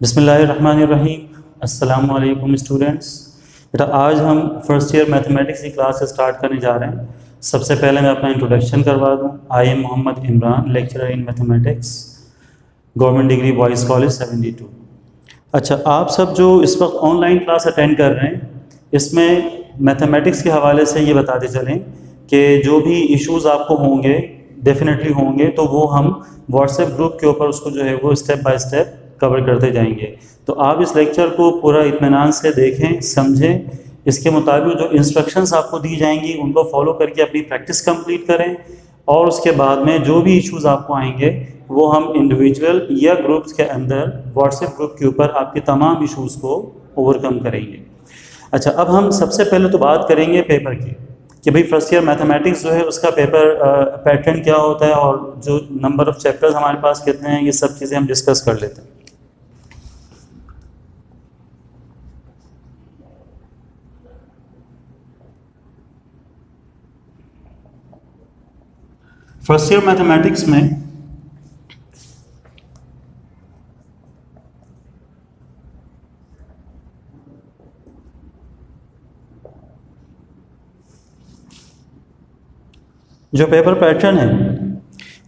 बिस्मिल्लाहिर्रहमानिर्रहीम। अस्सलाम वालेकुम स्टूडेंट्स। बेटा आज हम फर्स्ट ईयर मैथमेटिक्स की क्लास स्टार्ट करने जा रहे हैं। सबसे पहले मैं अपना इंट्रोडक्शन करवा दूं। I am Mohammad Imran, lecturer in mathematics, government degree boys college 72। अच्छा, आप सब जो इस वक्त ऑनलाइन क्लास अटेंड कर रहे हैं, इसमें मैथमेटिक्स के हवाले से ये बताते चलें कि जो भी इश्यूज़ आपको होंगे, डेफिनेटली होंगे, तो वो हम व्हाट्सएप ग्रुप के ऊपर उसको जो है वो स्टेप बाय स्टेप कवर करते जाएंगे। तो आप इस लेक्चर को पूरा इत्मीनान से देखें, समझें। इसके मुताबिक जो इंस्ट्रक्शंस आपको दी जाएंगी उनको फॉलो करके अपनी प्रैक्टिस कंप्लीट करें, और उसके बाद में जो भी इश्यूज़ आपको आएंगे वो हम इंडिविजुअल या ग्रुप्स के अंदर व्हाट्सएप ग्रुप के ऊपर आपके तमाम इश्यूज़ को ओवरकम करेंगे। अच्छा, अब हम सबसे पहले तो बात करेंगे पेपर की, कि भाई फर्स्ट ईयर मैथमेटिक्स जो है उसका पेपर पैटर्न क्या होता है और जो नंबर ऑफ़ चैप्टर्स हमारे पास कितने हैं, ये सब चीज़ें हम डिस्कस कर लेते हैं। फर्स्ट ईयर मैथमेटिक्स में जो पेपर पैटर्न है,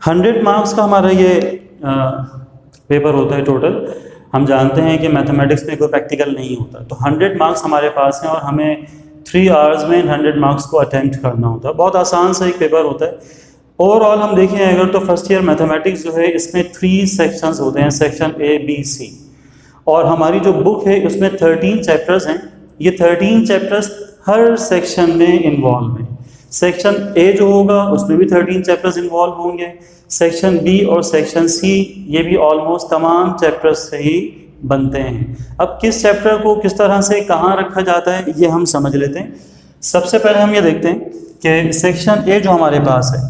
100 मार्क्स का हमारा ये पेपर होता है टोटल। हम जानते हैं कि मैथमेटिक्स में कोई प्रैक्टिकल नहीं होता, तो 100 मार्क्स हमारे पास हैं और हमें 3 आवर्स में 100 मार्क्स को अटेम्प्ट करना होता है। बहुत आसान सा एक पेपर होता है। ओवरऑल हम देखें अगर, तो फर्स्ट ईयर मैथमेटिक्स जो है इसमें 3 सेक्शंस होते हैं, सेक्शन ए बी सी। और हमारी जो बुक है उसमें 13 चैप्टर्स हैं। ये 13 चैप्टर्स हर सेक्शन में इन्वॉल्व हैं। सेक्शन ए जो होगा उसमें भी 13 चैप्टर्स इन्वॉल्व होंगे। सेक्शन बी और सेक्शन सी ये भी ऑलमोस्ट तमाम चैप्टर्स से ही बनते हैं। अब किस चैप्टर को किस तरह से कहाँ रखा जाता है ये हम समझ लेते हैं। सबसे पहले हम ये देखते हैं कि सेक्शन ए जो हमारे पास है,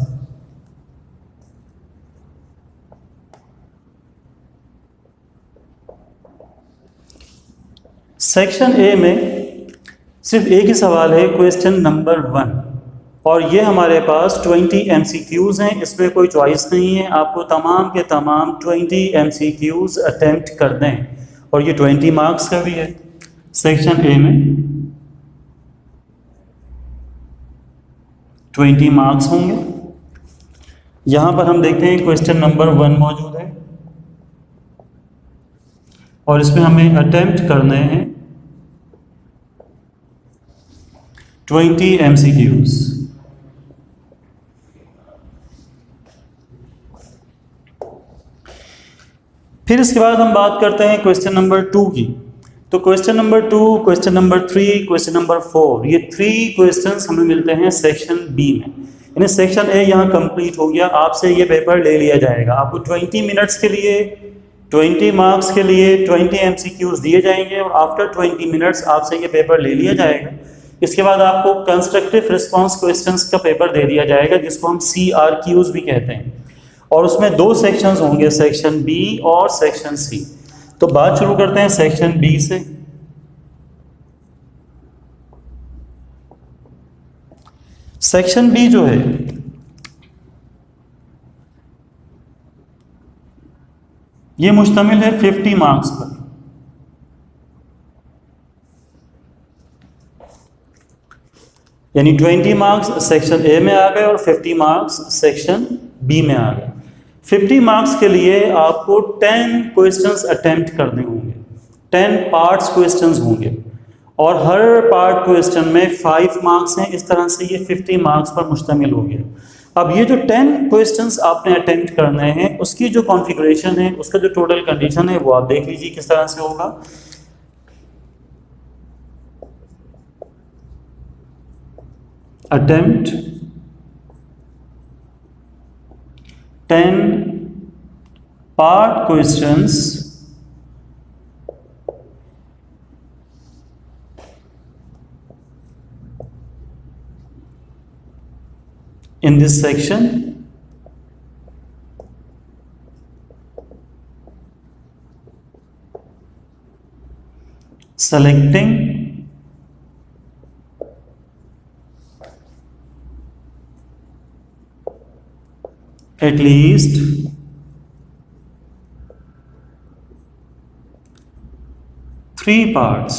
सेक्शन ए में सिर्फ एक ही सवाल है, क्वेश्चन नंबर 1, और ये हमारे पास 20 MCQs हैं। इसमें कोई चॉइस नहीं है, आपको तमाम के तमाम 20 MCQs अटेम्प्ट करने हैं, और ये 20 मार्क्स का भी है। सेक्शन ए में 20 मार्क्स होंगे। यहाँ पर हम देखते हैं क्वेश्चन नंबर 1 मौजूद है, और इसमें हमें अटेम्प्ट करने हैं 20 MCQs। फिर इसके बाद हम बात करते हैं क्वेश्चन नंबर 2 की। तो question number 2, question number 3, question number 4, ये 3 क्वेश्चंस हमें मिलते हैं सेक्शन बी में। यानी सेक्शन ए यहाँ कंप्लीट हो गया, आपसे ये पेपर ले लिया जाएगा। आपको 20 मिनट्स के लिए 20 मार्क्स के लिए 20 MCQs दिए जाएंगे, और आफ्टर 20 मिनट्स आपसे ये पेपर ले लिया जाएगा। इसके बाद आपको कंस्ट्रक्टिव रिस्पॉन्स क्वेश्चंस का पेपर दे दिया जाएगा, जिसको हम CRQs भी कहते हैं, और उसमें 2 सेक्शंस होंगे, सेक्शन बी और सेक्शन सी। तो बात शुरू करते हैं सेक्शन बी से। सेक्शन बी जो है ये मुश्तमिल है 50 मार्क्स पर। यानी 20 मार्क्स सेक्शन ए में आ गए और 50 मार्क्स सेक्शन बी में आ गए। 50 मार्क्स के लिए आपको 10 क्वेश्चंस अटेम्प्ट करने होंगे, 10 पार्ट्स क्वेश्चंस होंगे, और हर पार्ट क्वेश्चन में 5 मार्क्स हैं। इस तरह से ये 50 मार्क्स पर मुश्तमिल हो गया। अब ये जो 10 क्वेश्चंस आपने अटेम्प्ट करने हैं, उसकी जो कॉन्फ़िगरेशन है, उसका जो टोटल कंडीशन है, वो आप देख लीजिए किस तरह से होगा। attempt 10 part questions in this section, selecting at least 3 parts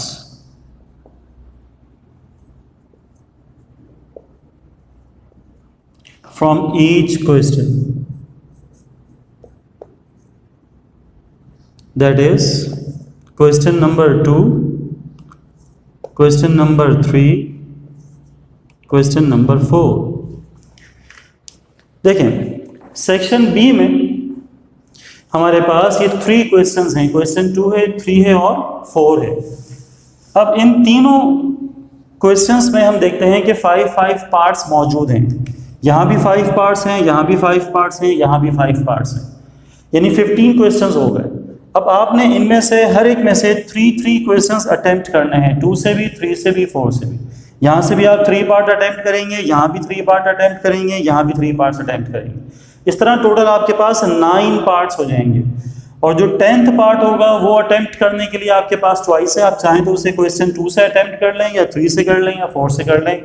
from each question. That is question number 2, question number 3, question number 4. देखें सेक्शन बी में हमारे पास ये 3 क्वेश्चंस हैं, क्वेश्चन 2 है, 3 है और 4 है। अब इन तीनों क्वेश्चंस में हम देखते हैं कि 5 पार्ट्स मौजूद हैं। यहाँ भी 5 पार्ट्स हैं, यहाँ भी 5 पार्ट्स हैं, यहाँ भी 5 पार्ट्स हैं, यानी 15 क्वेश्चंस हो गए। अब आपने इनमें से हर एक में से 3 क्वेश्चंस अटेम्प्ट करने हैं, 2 से भी, 3 से भी, 4 से भी। यहाँ से भी आप 3 पार्ट अटेम्प्ट करेंगे, यहाँ भी 3 पार्ट अटेम्प्ट करेंगे, यहाँ भी 3 पार्ट्स अटेम्प्ट करेंगे। इस तरह टोटल आपके पास 9 पार्ट्स हो जाएंगे। और जो 10th पार्ट होगा वो अटेम्प्ट करने के लिए आपके पास चॉइस है, आप चाहें तो उसे क्वेश्चन 2 से अटेम्प्ट कर लें, या 3 से कर लें, या 4 से कर लें,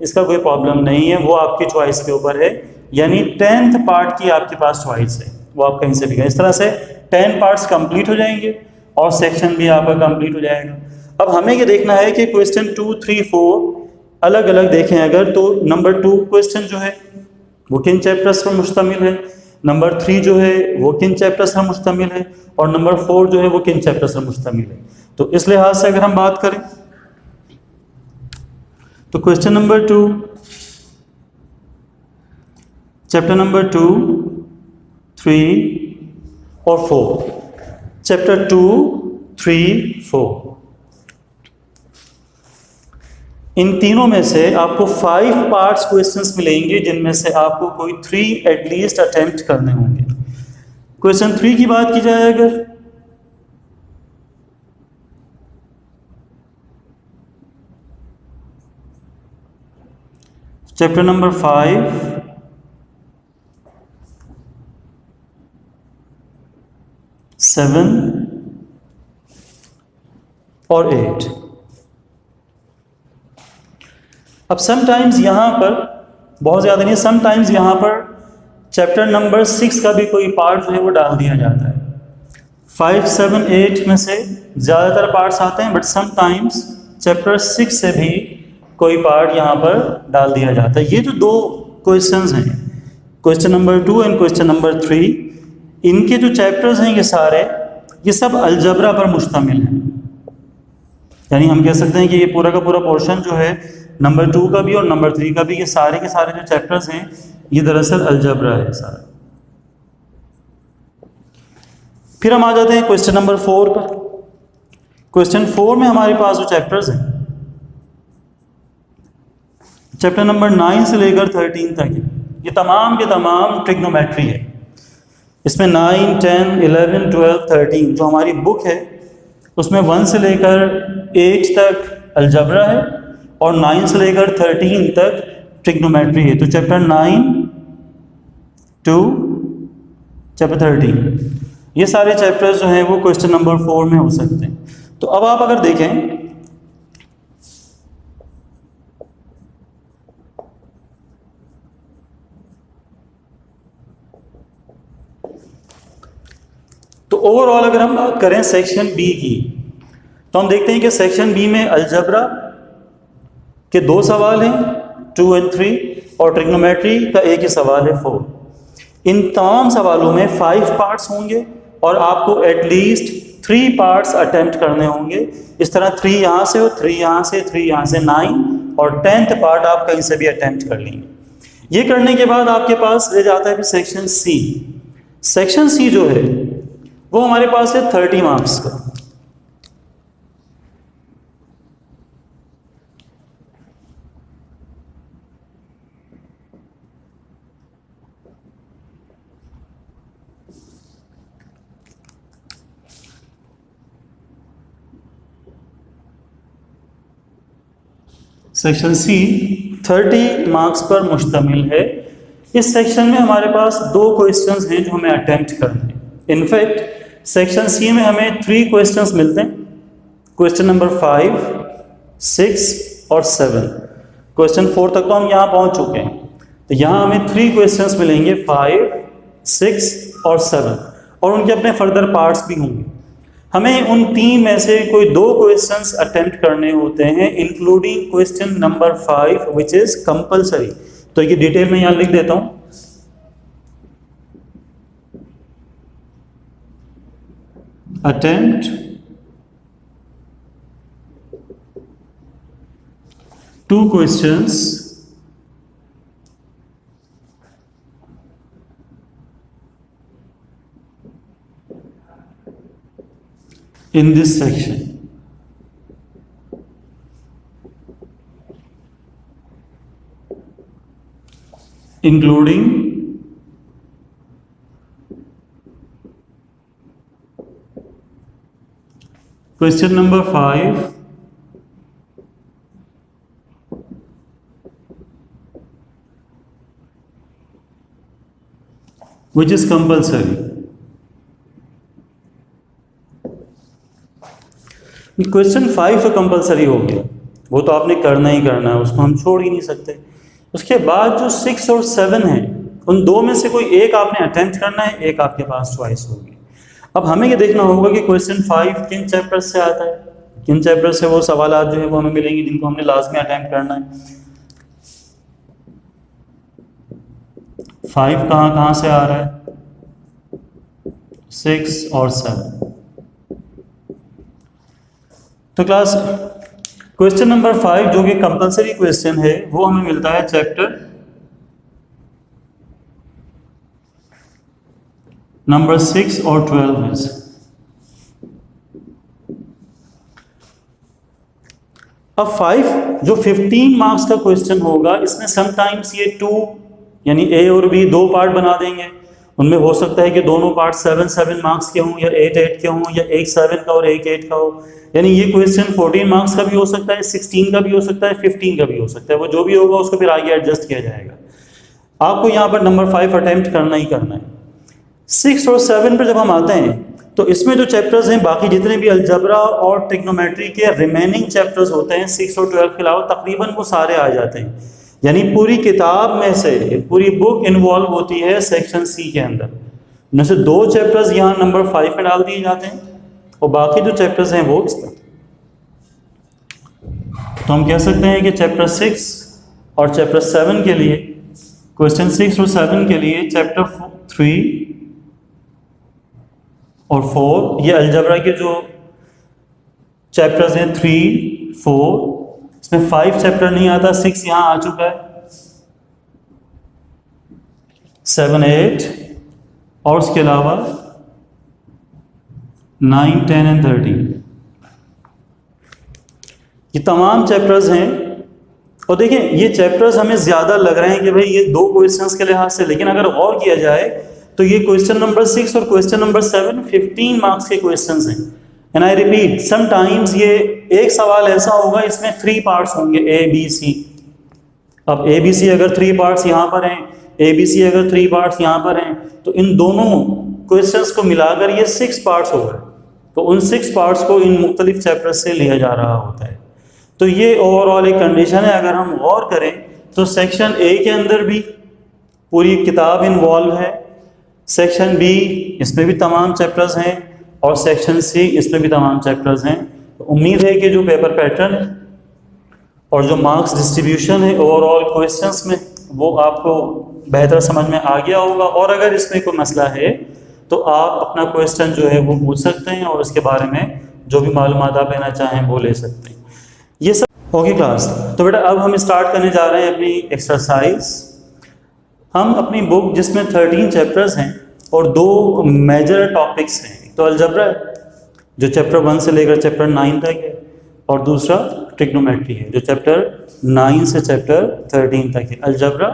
इसका कोई प्रॉब्लम नहीं है, वो आपकी चॉइस के ऊपर है। यानी 10th पार्ट की आपके पास चॉइस है, वो आप कहीं से भी करें। इस तरह से 10 पार्ट्स कंप्लीट हो जाएंगे और सेक्शन भी आपका कंप्लीट हो जाएगा। अब हमें ये देखना है कि क्वेश्चन 2, 3, 4 अलग अलग देखें अगर, तो नंबर 2 क्वेश्चन जो है वो किन चैप्टर्स पर मुश्तमिल है, नंबर 3 जो है वो किन चैप्टर्स पर मुश्तमिल है, और नंबर 4 जो है वो किन चैप्टर्स पर मुश्तमिल है। तो इस लिहाज से अगर हम बात करें तो क्वेश्चन नंबर 2, चैप्टर नंबर 2, 3 और 4, चैप्टर 2, 3, 4, इन तीनों में से आपको 5 पार्ट्स क्वेश्चंस मिलेंगे जिनमें से आपको कोई 3 एटलीस्ट अटेम्प्ट करने होंगे। क्वेश्चन 3 की बात की जाए अगर, चैप्टर नंबर 5, 7 और 8। अब समटाइम्स यहाँ पर, बहुत ज़्यादा नहीं, समटाइम्स यहाँ पर चैप्टर नंबर 6 का भी कोई पार्ट जो है वो डाल दिया जाता है। 5, 7, 8 में से ज़्यादातर पार्ट्स आते हैं, बट समटाइम्स चैप्टर 6 से भी कोई पार्ट यहाँ पर डाल दिया जाता है। ये जो 2 क्वेश्चंस हैं, question number 2 and question number 3, इनके जो चैप्टर्स हैं ये सारे, ये सब अलजबरा पर मुश्तमिल हैं। यानी हम कह सकते हैं कि ये पूरा का पूरा पोर्शन जो है नंबर 2 का भी और नंबर 3 का भी, ये सारे के सारे जो चैप्टर्स हैं ये दरअसल अलजबरा है सारा। फिर हम आ जाते हैं क्वेश्चन नंबर 4 पर। क्वेश्चन 4 में हमारे पास जो चैप्टर्स हैं, चैप्टर नंबर 9 से लेकर 13 तक है, ये तमाम के तमाम ट्रिग्नोमेट्री है। इसमें 9, 10, 11, 12, 13 जो हमारी बुक है उसमें 1 से लेकर 8 तक अलजबरा है और 9 से लेकर 13 तक ट्रिग्नोमेट्री है। तो चैप्टर 9 टू चैप्टर 13 ये सारे चैप्टर्स जो हैं वो क्वेश्चन नंबर 4 में हो सकते हैं। तो अब आप अगर देखें तो ओवरऑल अगर हम बात करें सेक्शन बी की, तो हम देखते हैं कि सेक्शन बी में अलजबरा के 2 सवाल हैं, 2 और 3, और ट्रिग्नोमेट्री का एक ही सवाल है 4। इन तमाम सवालों में 5 पार्ट्स होंगे और आपको एटलीस्ट 3 पार्ट्स अटेम्प्ट करने होंगे। इस तरह 3 यहाँ से और 3 यहाँ से, 3 यहाँ से 9, और 10th पार्ट आप कहीं से भी अटेम्प्ट कर लेंगे। ये करने के बाद आपके पास रह जाता है फिर सेक्शन सी। सेक्शन सी जो है वो हमारे पास है 30 मार्क्स का। सेक्शन सी 30 मार्क्स पर मुश्तमिल है। इस सेक्शन में हमारे पास 2 क्वेश्चंस हैं जो हमें अटेम्प्ट करने हैं। इनफैक्ट सेक्शन सी में हमें 3 क्वेश्चंस मिलते हैं, क्वेश्चन नंबर 5, 6 और 7। क्वेश्चन 4 तक तो हम यहाँ पहुँच चुके हैं, तो यहाँ हमें 3 क्वेश्चंस मिलेंगे, 5, 6 और 7, और उनके अपने फर्दर पार्ट्स भी होंगे। हमें उन 3 में से कोई 2 क्वेश्चंस अटेम्प्ट करने होते हैं, including question number 5 which is compulsory. तो ये डिटेल में यहां लिख देता हूं। Attempt 2 questions in this section. Including question number 5, which is compulsory. Question 5 तो कंपलसरी हो गया, वो तो आपने करना ही करना है, उसको हम छोड़ ही नहीं सकते। उसके बाद जो 6 और 7 है, उन 2 में से कोई एक आपने अटेम्प्ट करना है, एक आपके पास चॉइस होगी। अब हमें ये देखना होगा कि क्वेश्चन 5 किन चैप्टर से आता है, किन चैप्टर से वो सवाल जो है वो हमें मिलेंगे जिनको हमने लास्ट में अटेम्प्ट करना है। 5 कहाँ से आ रहा है, 6 और 7। तो क्लास क्वेश्चन नंबर 5 जो कि कंपलसरी क्वेश्चन है वो हमें मिलता है चैप्टर नंबर 6 और 12 में से। अब 5 जो 15 मार्क्स का क्वेश्चन होगा, इसमें समटाइम्स ये 2 यानी ए और बी 2 पार्ट बना देंगे। उनमें हो सकता है कि दोनों पार्ट 7 मार्क्स के हों, या 8 के हों, या एक 7 का और एक 8 का हो। यानी ये क्वेश्चन 14 मार्क्स का भी हो सकता है, 16 का भी हो सकता है, 15 का भी हो सकता है। वो जो भी होगा उसको फिर आगे एडजस्ट किया जाएगा। आपको यहाँ पर नंबर 5 अटेम्प्ट करना ही करना है। 6 और 7 पर जब हम आते हैं तो इसमें जो चैप्टर्स हैं, बाकी जितने भी अलजबरा और ट्रिग्नोमेट्री के रिमेनिंग चैप्टर्स होते हैं 6 और 12 के अलावा, तकरीबन वो सारे आ जाते हैं। यानी पूरी किताब में से पूरी बुक इन्वॉल्व होती है सेक्शन सी के अंदर। उनमें से 2 चैप्टर्स यहाँ नंबर 5 में डाल दिए जाते हैं और बाकी जो चैप्टर्स हैं वो इसमें। तो हम कह सकते हैं कि चैप्टर 6 और चैप्टर 7 के लिए, क्वेश्चन 6 और 7 के लिए चैप्टर 3 और 4, ये अलजबरा के जो चैप्टर्स हैं 3, 4, इसमें 5 चैप्टर नहीं आता, 6 यहाँ आ चुका है, 7, 8 और उसके अलावा 9, 10 एंड 13, ये तमाम चैप्टर्स हैं। और देखिए ये चैप्टर्स हमें ज़्यादा लग रहे हैं कि भाई ये 2 क्वेश्चंस के लिहाज से, लेकिन अगर गौर किया जाए तो ये क्वेश्चन नंबर 6 और क्वेश्चन नंबर 7 15 मार्क्स के क्वेश्चंस हैं। एंड आई रिपीट, समटाइम्स ये एक सवाल ऐसा होगा इसमें 3 पार्ट्स होंगे, ए बी सी। अब ए बी सी अगर 3 पार्ट्स यहाँ पर हैं, ए बी सी अगर 3 पार्ट्स यहाँ पर हैं, तो इन दोनों क्वेश्चंस को मिलाकर ये 6 पार्ट्स हो गए। तो उन 6 पार्ट्स को इन मुख्तलिफ चैप्टर्स से लिया जा रहा होता है। तो ये ओवरऑल एक कंडीशन है। अगर हम गौर करें तो सेक्शन ए के अंदर भी पूरी किताब इन्वॉल्व है, सेक्शन बी इसमें भी तमाम चैप्टर्स हैं, और सेक्शन सी इसमें भी तमाम चैप्टर्स हैं। तो उम्मीद है कि जो पेपर पैटर्न और जो मार्क्स डिस्ट्रीब्यूशन है ओवरऑल क्वेश्चंस में, वो आपको बेहतर समझ में आ गया होगा। और अगर इसमें कोई मसला है तो आप अपना क्वेश्चन जो है वो पूछ सकते हैं और उसके बारे में जो भी मालूमात आप लेना चाहें वो ले सकते हैं। ये सब होगी क्लास। तो बेटा अब हम स्टार्ट करने जा रहे हैं अपनी एक्सरसाइज। हम अपनी बुक जिसमें 13 चैप्टर्स हैं और 2 मेजर टॉपिक्स हैं, तो अलजबरा जो चैप्टर 1 से लेकर चैप्टर 9 तक है, और दूसरा ट्रिग्नोमेट्री है जो चैप्टर 9 से चैप्टर 13 तक है। अलजबरा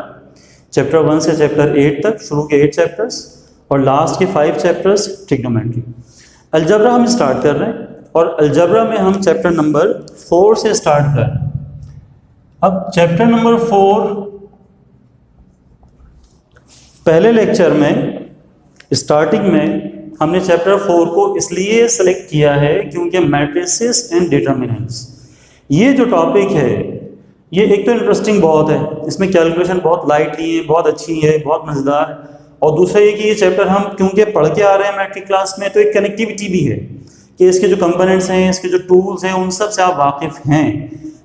चैप्टर 1 से चैप्टर 8 तक, शुरू के 8 चैप्टर्स, और लास्ट के 5 चैप्टर्स ट्रिग्नोमेट्री। अलजबरा हम स्टार्ट कर रहे हैं और अलजबरा में हम चैप्टर नंबर 4 से स्टार्ट कर रहे हैं। अब चैप्टर नंबर 4, पहले लेक्चर में स्टार्टिंग में हमने चैप्टर 4 को इसलिए सेलेक्ट किया है क्योंकि मैट्रिसेस एंड डिटर्मिनेंट्स, ये जो टॉपिक है ये एक तो इंटरेस्टिंग बहुत है, इसमें कैलकुलेशन बहुत लाइटली है, बहुत अच्छी है, बहुत मज़ेदार है। और दूसरा ये कि ये चैप्टर हम क्योंकि पढ़ के आ रहे हैं मैट्रिक क्लास में, तो एक कनेक्टिविटी भी है कि इसके जो कंपोनेंट्स हैं, इसके जो टूल्स हैं, उन सब से आप वाकिफ़ हैं।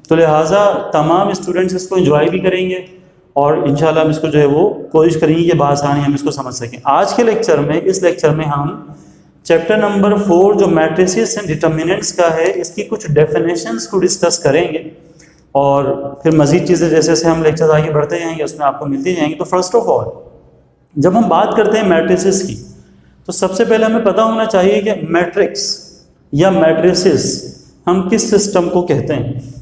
तो लिहाजा तमाम स्टूडेंट्स इसको एंजॉय भी करेंगे और इंशाल्लाह हम इसको जो है वो कोशिश करेंगे कि बआसानी हम इसको समझ सकें। आज के लेक्चर में, इस लेक्चर में हम चैप्टर नंबर 4 जो मैट्रिसेस एंड डिटर्मिनेंट्स का है, इसकी कुछ डेफिनेशंस को डिस्कस करेंगे और फिर मज़ीद चीज़ें जैसे जैसे हम लेक्चर आगे बढ़ते जाएंगे उसमें आपको मिलती जाएंगी। तो फर्स्ट ऑफ ऑल जब हम बात करते हैं मैट्रिसेस की, तो सबसे पहले हमें पता होना चाहिए कि मैट्रिक्स या मैट्रिसेस हम किस सिस्टम को कहते हैं।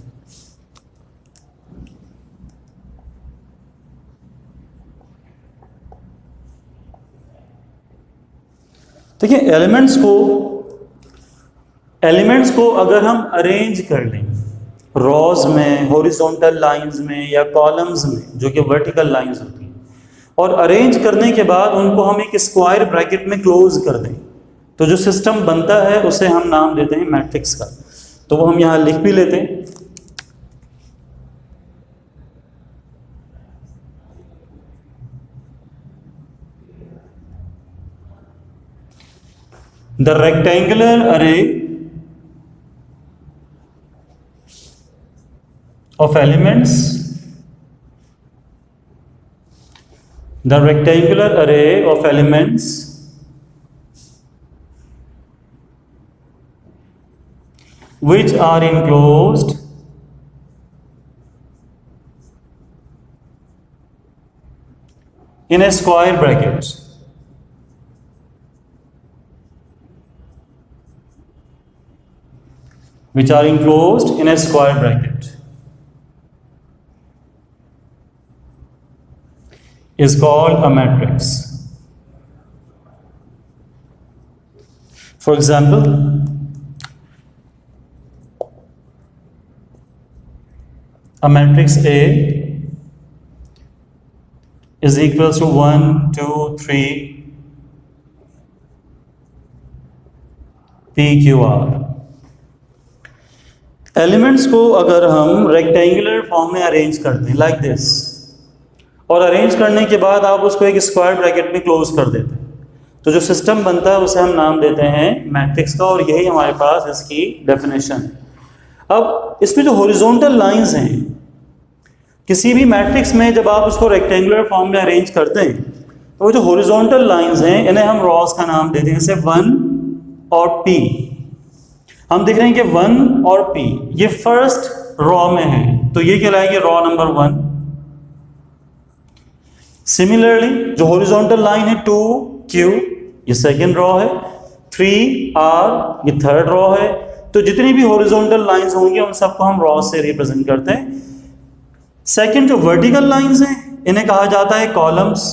देखिए, एलिमेंट्स को अगर हम अरेंज कर लें रॉज में, हॉरिजॉन्टल लाइंस में या कॉलम्स में, जो कि वर्टिकल लाइंस होती हैं, और अरेंज करने के बाद उनको हम एक स्क्वायर ब्रैकेट में क्लोज कर दें, तो जो सिस्टम बनता है उसे हम नाम देते हैं मैट्रिक्स का। तो वो हम यहाँ लिख भी लेते हैं। The rectangular array of elements, the rectangular array of elements which are enclosed in a square bracket which are enclosed in a square bracket is called a matrix. For example, a matrix A is equals to 1, 2, 3 P, Q, R। Elements को अगर हम rectangular form में arrange करते हैं like this, और arrange करने के बाद आप उसको एक स्क्वायर ब्रैकेट में क्लोज कर देते हैं, तो जो सिस्टम बनता है उसे हम नाम देते हैं मैट्रिक्स का, और यही हमारे पास इसकी डेफिनेशन है। अब इसमें जो हॉरिजॉन्टल लाइंस हैं किसी भी मैट्रिक्स में, जब आप उसको रेक्टेंगुलर फॉर्म में अरेंज करते हैं, तो वो जो हॉरिजॉन्टल लाइंस हैं इन्हें हम रॉस का नाम देते हैं, जैसे 1 और P। हम देख रहे हैं कि 1 और P ये फर्स्ट रॉ में है, तो ये कहलाएगी रॉ नंबर 1। सिमिलरली जो हॉरिजॉन्टल लाइन है 2Q ये सेकंड रॉ है, 3R ये थर्ड रॉ है। तो जितनी भी हॉरिजॉन्टल लाइंस होंगी उन सबको हम रॉ से रिप्रेजेंट करते हैं। सेकंड जो वर्टिकल लाइंस हैं इन्हें कहा जाता है कॉलम्स।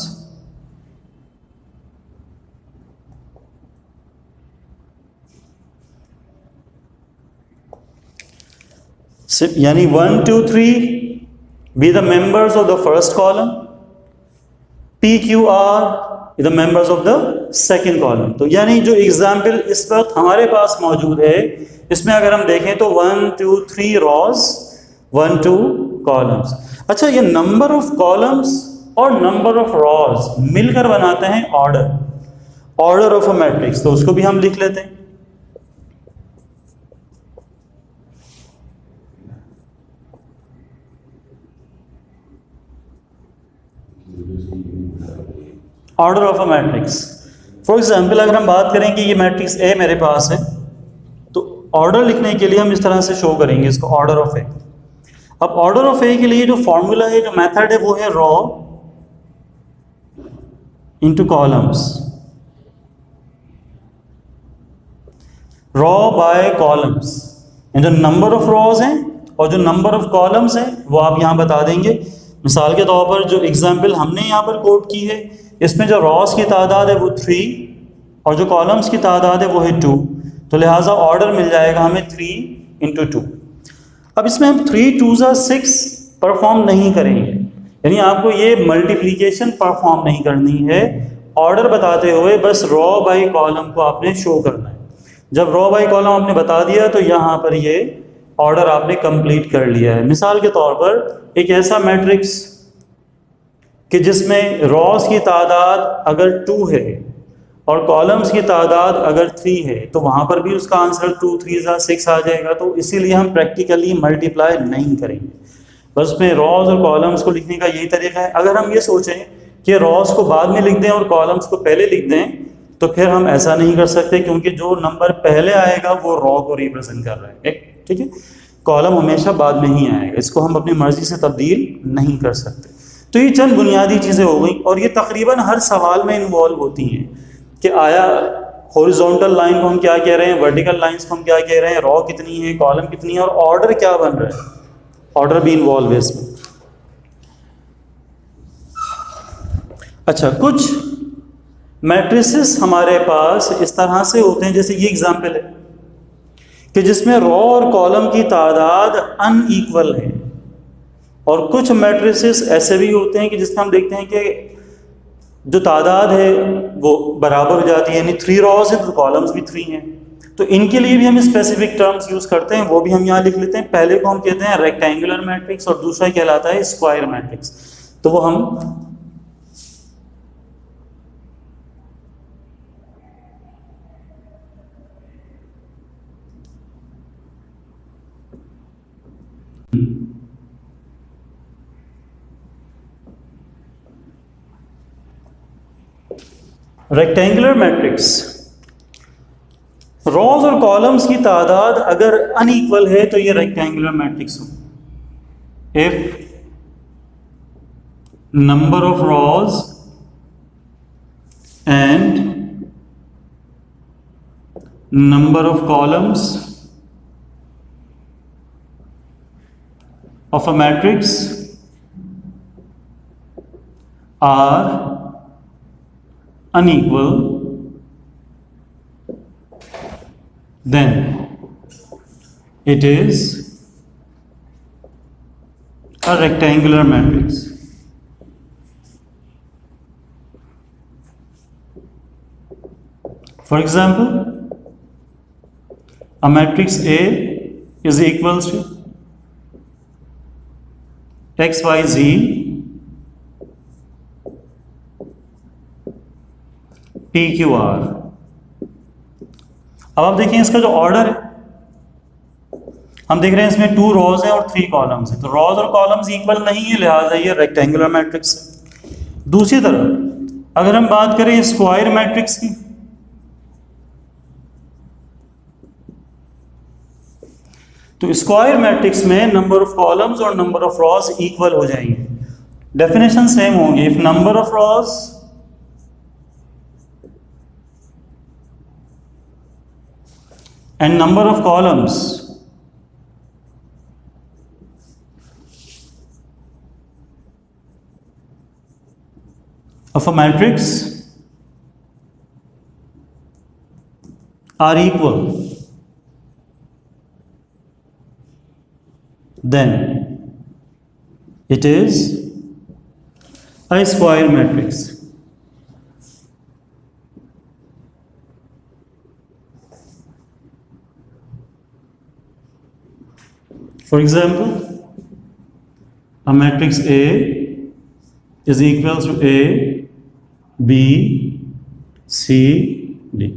यानी 1, 2, 3 be the members of the first column, P, Q, R the members of the second column। तो यानी जो एग्जाम्पल इस वक्त हमारे पास मौजूद है इसमें अगर हम देखें तो 1, 2, 3 रॉज, 1, 2 कॉलम्स। अच्छा, ये नंबर ऑफ कॉलम्स और नंबर ऑफ रॉज मिलकर बनाते हैं ऑर्डर ऑफ अ मैट्रिक्स, तो उसको भी हम लिख लेते हैं। Order of a matrix, for example अगर हम बात करें कि ये मैट्रिक्स ए मेरे पास है, तो ऑर्डर लिखने के लिए हम इस तरह से शो करेंगे इसको, ऑर्डर ऑफ ए। अब ऑर्डर ऑफ ए के लिए जो फॉर्मूला है, जो मेथड है, वो है row into columns, row by columns. जो नंबर ऑफ रॉज हैं और जो नंबर ऑफ कॉलम्स हैं वो आप यहाँ बता देंगे। मिसाल के तौर पर जो एग्जाम्पल हमने यहाँ पर कोट की है, इसमें जो रॉस की तादाद है वो 3 और जो कॉलम्स की तादाद है वो है 2, तो लिहाजा ऑर्डर मिल जाएगा हमें 3 × 2। अब इसमें हम 3 2s are 6 परफॉर्म नहीं करेंगे, यानी आपको ये मल्टीप्लिकेशन परफॉर्म नहीं करनी है। ऑर्डर बताते हुए बस रॉ बाई कॉलम को आपने शो करना है। जब रॉ बाई कॉलम आपने बता दिया तो यहाँ पर ये ऑर्डर आपने कंप्लीट कर लिया है। मिसाल के तौर पर एक ऐसा मैट्रिक्स कि जिसमें रॉस की तादाद अगर 2 है और कॉलम्स की तादाद अगर 3 है तो वहाँ पर भी उसका आंसर 2 3 6 आ जाएगा। तो इसीलिए हम प्रैक्टिकली मल्टीप्लाई नहीं करेंगे। बस में रॉज और कॉलम्स को लिखने का यही तरीका है। अगर हम ये सोचें कि रॉज को बाद में लिख दें और कॉलम्स को पहले लिख दें तो फिर हम ऐसा नहीं कर सकते, क्योंकि जो नंबर पहले आएगा वो रॉ को रिप्रेजेंट कर रहा है। ठीक है, कॉलम हमेशा बाद में ही आएगा, इसको हम अपनी मर्जी से तब्दील नहीं कर सकते। तो ये चंद बुनियादी चीज़ें हो गई, और ये तकरीबन हर सवाल में इन्वॉल्व होती हैं कि आया हॉरिजॉन्टल लाइन को हम क्या कह रहे हैं, वर्टिकल लाइंस को हम क्या कह रहे हैं, रॉ कितनी है, कॉलम कितनी है, और ऑर्डर क्या बन रहा है, ऑर्डर भी इन्वॉल्व है इसमें। अच्छा, कुछ मैट्रिसेस हमारे पास इस तरह से होते हैं, जैसे ये एग्जाम्पल है कि जिसमें रॉ और कॉलम की तादाद अनइक्वल है, और कुछ मैट्रिसेस ऐसे भी होते हैं कि जिसमें हम देखते हैं कि जो तादाद है वो बराबर हो जाती है, यानी 3 रॉज है तो कॉलम्स भी 3 हैं। तो इनके लिए भी हम स्पेसिफिक टर्म्स यूज करते हैं, वो भी हम यहाँ लिख लेते हैं। पहले को हम कहते हैं रेक्टेंगुलर मैट्रिक्स और दूसरा कहलाता है स्क्वायर मैट्रिक्स। तो वो हम रेक्टेंगुलर मैट्रिक्स, रॉज और कॉलम्स की तादाद अगर अनइक्वल है तो ये रेक्टेंगुलर मैट्रिक्स हो। If number of rows and number of columns of a matrix are unequal, then it is a rectangular matrix. For example, a matrix A is equals to x y z p q r। अब आप देखिए इसका जो order है, हम देख रहे हैं इसमें 2 रॉज हैं और 3 कॉलम्स हैं, तो रॉज और कॉलम्स इक्वल नहीं है, लिहाजा ये रेक्टेंगुलर मैट्रिक्स है। दूसरी तरफ अगर हम बात करें स्क्वायर मैट्रिक्स की, तो स्क्वायर मैट्रिक्स में नंबर ऑफ कॉलम्स और नंबर ऑफ रॉज इक्वल हो जाएंगे, डेफिनेशन सेम होंगे। If number of rows and number of columns of a matrix are equal, then it is a square matrix. For example, a matrix A is equals to A, B, C, D।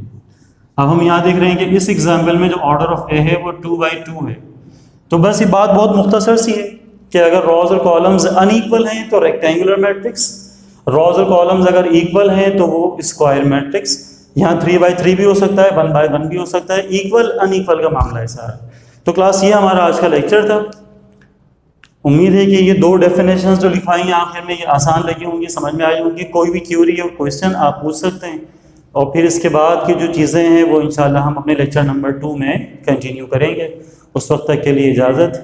अब हम यहाँ देख रहे हैं कि इस example में जो ऑर्डर ऑफ ए है वो 2/2 है। तो बस ये बात बहुत मुख्तसर सी है कि अगर रॉज और कॉलम्स अनइक्वल हैं तो रेक्टेंगुलर मैट्रिक्स, रॉज और कॉलम्स अगर इक्वल हैं तो वो स्क्वायर मैट्रिक्स। यहाँ 3/3 भी हो सकता है, 1/1 भी हो सकता है, इक्वल अनइक्वल का मामला है सारा। तो क्लास ये हमारा आज का लेक्चर था। उम्मीद है कि ये 2 डेफिनेशंस जो लिखवाई हैं आखिर में ये आसान लगी होंगी, समझ में आई होंगी। कोई भी क्यूरी और क्वेश्चन आप पूछ सकते हैं, और फिर इसके बाद की जो चीज़ें हैं वो इंशाल्लाह हम अपने लेक्चर नंबर 2 में कंटिन्यू करेंगे। उस वक्त तक के लिए इजाज़त।